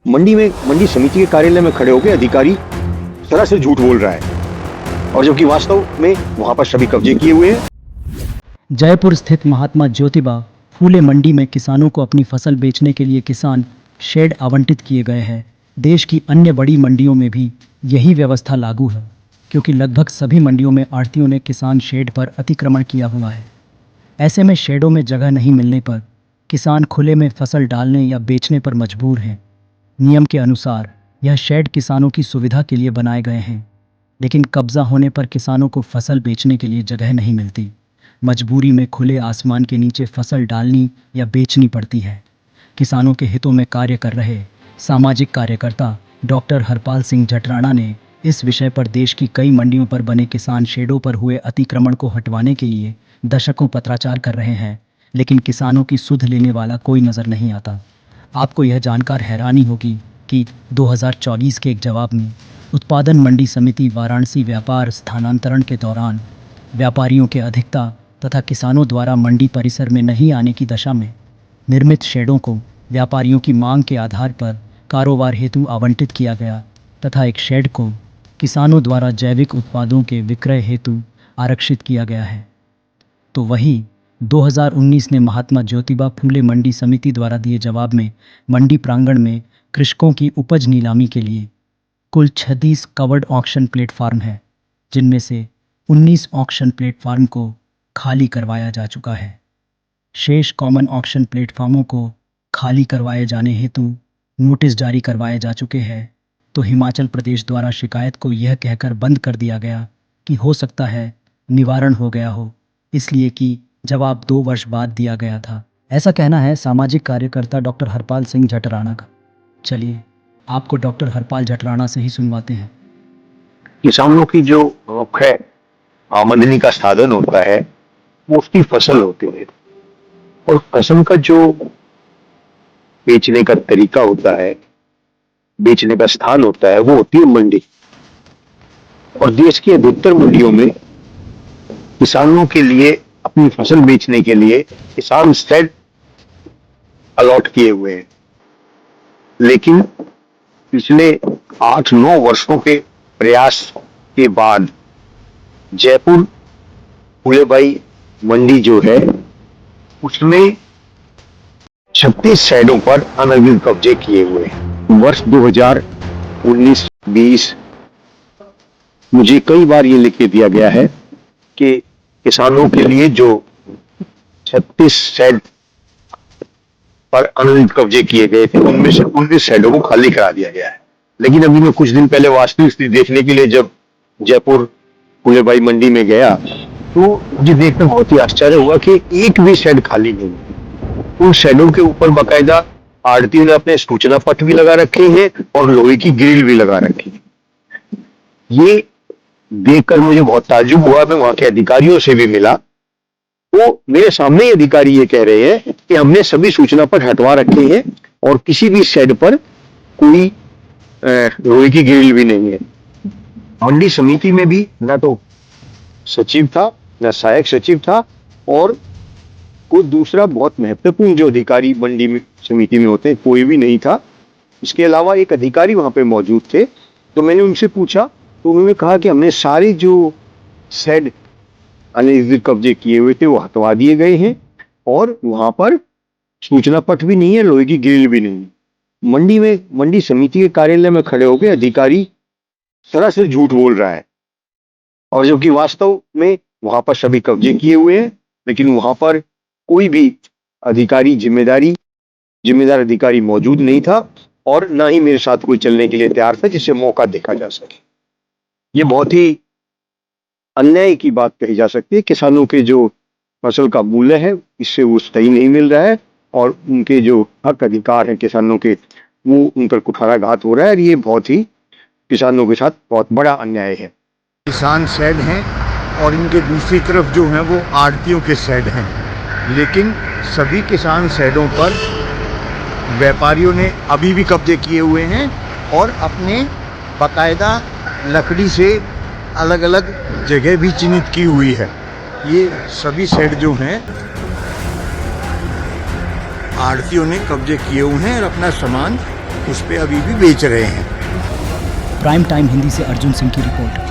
मंडी समिति के कार्यालय में खड़े होकर अधिकारी सरासर झूठ बोल रहा है, और जबकि वास्तव में वहां पर सभी कब्जे किए हुए हैं। जयपुर स्थित महात्मा ज्योतिबा फूले मंडी में किसानों को अपनी फसल बेचने के लिए किसान शेड आवंटित किए गए हैं। देश की अन्य बड़ी मंडियों में भी यही व्यवस्था लागू है, क्योंकि लगभग सभी मंडियों में आढ़तियों ने किसान शेड पर अतिक्रमण किया हुआ है। ऐसे में शेडों में जगह नहीं मिलने पर किसान खुले में फसल डालने या बेचने पर मजबूर हैं। नियम के अनुसार यह शेड किसानों की सुविधा के लिए बनाए गए हैं, लेकिन कब्जा होने पर किसानों को फसल बेचने के लिए जगह नहीं मिलती। मजबूरी में खुले आसमान के नीचे फसल डालनी या बेचनी पड़ती है। किसानों के हितों में कार्य कर रहे सामाजिक कार्यकर्ता डॉक्टर हरपाल सिंह जटराणा ने इस विषय पर देश की कई मंडियों पर बने किसान शेडों पर हुए अतिक्रमण को हटवाने के लिए दशकों पत्राचार कर रहे हैं, लेकिन किसानों की सुध लेने वाला कोई नज़र नहीं आता। आपको यह जानकर हैरानी होगी कि 2024 के एक जवाब में उत्पादन मंडी समिति वाराणसी व्यापार स्थानांतरण के दौरान व्यापारियों के अधिकता तथा किसानों द्वारा मंडी परिसर में नहीं आने की दशा में निर्मित शेडों को व्यापारियों की मांग के आधार पर कारोबार हेतु आवंटित किया गया तथा एक शेड को किसानों द्वारा जैविक उत्पादों के विक्रय हेतु आरक्षित किया गया है। तो वही 2019 में महात्मा ज्योतिबा फूले मंडी समिति द्वारा दिए जवाब में मंडी प्रांगण में कृषकों की उपज नीलामी के लिए कुल 36 कवर्ड ऑक्शन प्लेटफार्म है, जिनमें से 19 ऑक्शन प्लेटफार्म को खाली करवाया जा चुका है। शेष कॉमन ऑक्शन प्लेटफार्मों को खाली करवाए जाने हेतु नोटिस जारी करवाए जा चुके हैं। तो हिमाचल प्रदेश द्वारा शिकायत को यह कहकर बंद कर दिया गया कि हो सकता है निवारण हो गया हो, इसलिए कि जवाब 2 वर्ष बाद दिया गया था। ऐसा कहना है सामाजिक कार्यकर्ता डॉक्टर हरपाल सिंह जटराणा का। चलिए आपको डॉक्टर हरपाल जटराणा से ही सुनवाते हैं। किसानों की जो है आमदनी का साधन होता है वो उसकी फसल होती है, और फसल का जो बेचने का तरीका होता है, बेचने का स्थान होता है, वो होती है मंडी। और देश की अधिकतर मंडियों में किसानों के लिए अपनी फसल बेचने के लिए किसान शेड अलॉट किए हुए हैं, लेकिन पिछले 8-9 वर्षों के प्रयास के बाद जयपुर फूलेबाई मंडी जो है उसमें 36 शेडों पर अनधिकृत कब्जे किए हुए हैं। वर्ष 2019-20 मुझे कई बार ये लिख के दिया गया है कि किसानों के लिए जो 36 शेड पर अनधिकृत कब्जे किए गए थे उनमें से 19 शेडों को खाली करा दिया गया है। लेकिन अभी मैं कुछ दिन पहले वास्तविक स्थिति देखने के लिए जब जयपुर फूलेबाई मंडी में गया तो मुझे देखकर बहुत ही आश्चर्य हुआ कि एक भी शेड खाली नहीं है। उन शेडों के ऊपर बाकायदा आढ़तियों ने अपने सूचना पट भी लगा रखे हैं और लोहे की ग्रिल भी लगा रखी है। ये देखकर मुझे बहुत ताज्जुब हुआ। मैं वहां के अधिकारियों से भी मिला, वो मेरे सामने ही अधिकारी ये कह रहे हैं कि हमने सभी सूचना पट हटवा रखे हैं और किसी भी शेड पर कोई लोहे की ग्रिल भी नहीं है। मंडी समिति में भी न तो सचिव था न सहायक सचिव था, और कोई दूसरा बहुत महत्वपूर्ण जो अधिकारी मंडी में समिति में होते हैं कोई भी नहीं था। इसके अलावा एक अधिकारी वहां पे मौजूद थे, तो मैंने उनसे पूछा तो उन्होंने कहा कि हमने सारे जो शेड अनधिकृत कब्जे किए हुए थे वो हटवा दिए गए हैं और वहां पर सूचना पट भी नहीं है, लोहे की ग्रिल भी नहीं है। मंडी समिति के कार्यालय में खड़े होकर अधिकारी सरासर झूठ बोल रहा है, और जबकि वास्तव में वहां पर सभी कब्जे किए हुए हैं, लेकिन वहां पर कोई भी अधिकारी जिम्मेदार अधिकारी मौजूद नहीं था और ना ही मेरे साथ कोई चलने के लिए तैयार था जिससे मौका देखा जा सके। ये बहुत ही अन्याय की बात कही जा सकती है। किसानों के जो फसल का मूल्य है इससे वो सही नहीं मिल रहा है, और उनके जो हक अधिकार हैं किसानों के वो उन पर कुठाराघात हो रहा है, और ये बहुत ही किसानों के साथ बहुत बड़ा अन्याय है। किसान शेड हैं और इनके दूसरी तरफ जो हैं वो आढ़तियों के शेड हैं, लेकिन सभी किसान शेडों पर व्यापारियों ने अभी भी कब्जे किए हुए हैं और अपने बाकायदा लकड़ी से अलग अलग जगह भी चिन्हित की हुई है। ये सभी शेड जो हैं आढ़तियों ने कब्जे किए हुए हैं और अपना सामान उस पर अभी भी बेच रहे हैं। प्राइम टाइम हिंदी से अर्जुन सिंह की रिपोर्ट।